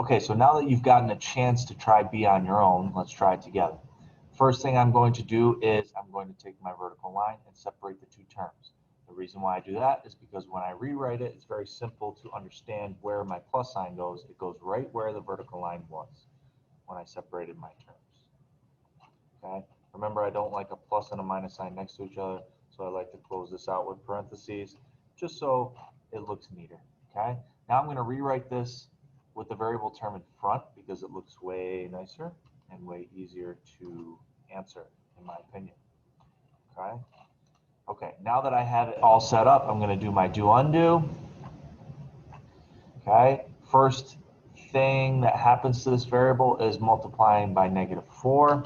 Okay, so now that you've gotten a chance to try b on your own, let's try it together. First thing I'm going to do is I'm going to take my vertical line and separate the two terms. The reason why I do that is because when I rewrite it, it's very simple to understand where my plus sign goes. It goes right where the vertical line was when I separated my terms. Okay. Remember, I don't like a plus and a minus sign next to each other, so I like to close this out with parentheses, just so it looks neater. Okay. Now I'm going to rewrite this with the variable term in front because it looks way nicer and way easier to answer, in my opinion. Okay. Okay. Now that I have it all set up, I'm going to do my do undo. Okay. First thing that happens to this variable is multiplying by -4.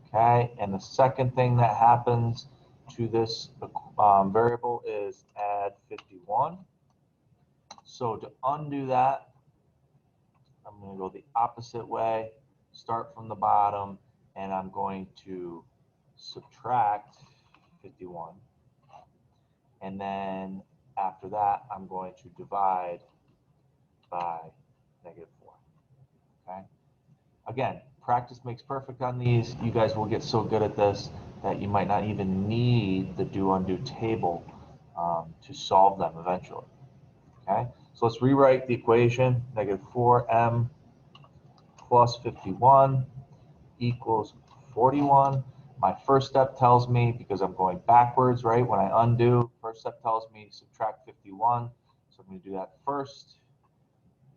Okay, and the second thing that happens to this variable is add 51. So to undo that, I'm going to go the opposite way, start from the bottom, and I'm going to subtract 51. And then after that, I'm going to divide by -4. Okay. Again, practice makes perfect on these. You guys will get so good at this that you might not even need the do-undo table to solve them eventually. Okay, so let's rewrite the equation. -4m plus 51 equals 41. My first step tells me, because I'm going backwards, right, when I undo, first step tells me subtract 51. So I'm going to do that first.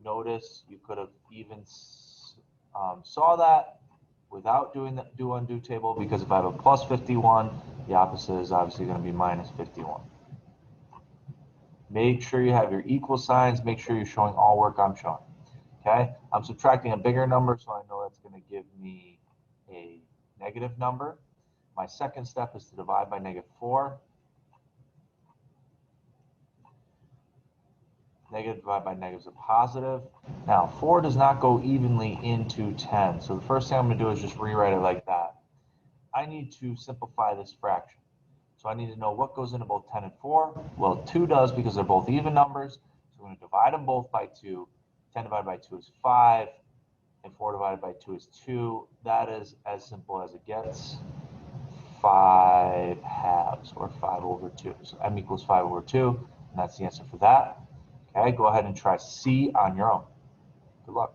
Notice you could have even saw that without doing the do undo table, because if I have a plus 51, the opposite is obviously going to be minus 51. Make sure you have your equal signs. Make sure you're showing all work I'm showing. Okay, I'm subtracting a bigger number, so I know that's going to give me a negative number. My second step is to divide by -4. Negative divided by negative is a positive. Now, 4 does not go evenly into 10. So the first thing I'm going to do is just rewrite it like that. I need to simplify this fraction. So I need to know what goes into both 10 and 4. Well, 2 does because they're both even numbers. So I'm going to divide them both by 2. 10 divided by 2 is 5. And 4 divided by 2 is 2. That is as simple as it gets. 5 halves, or 5 over 2. So m equals 5 over 2. And that's the answer for that. Okay, go ahead and try C on your own. Good luck.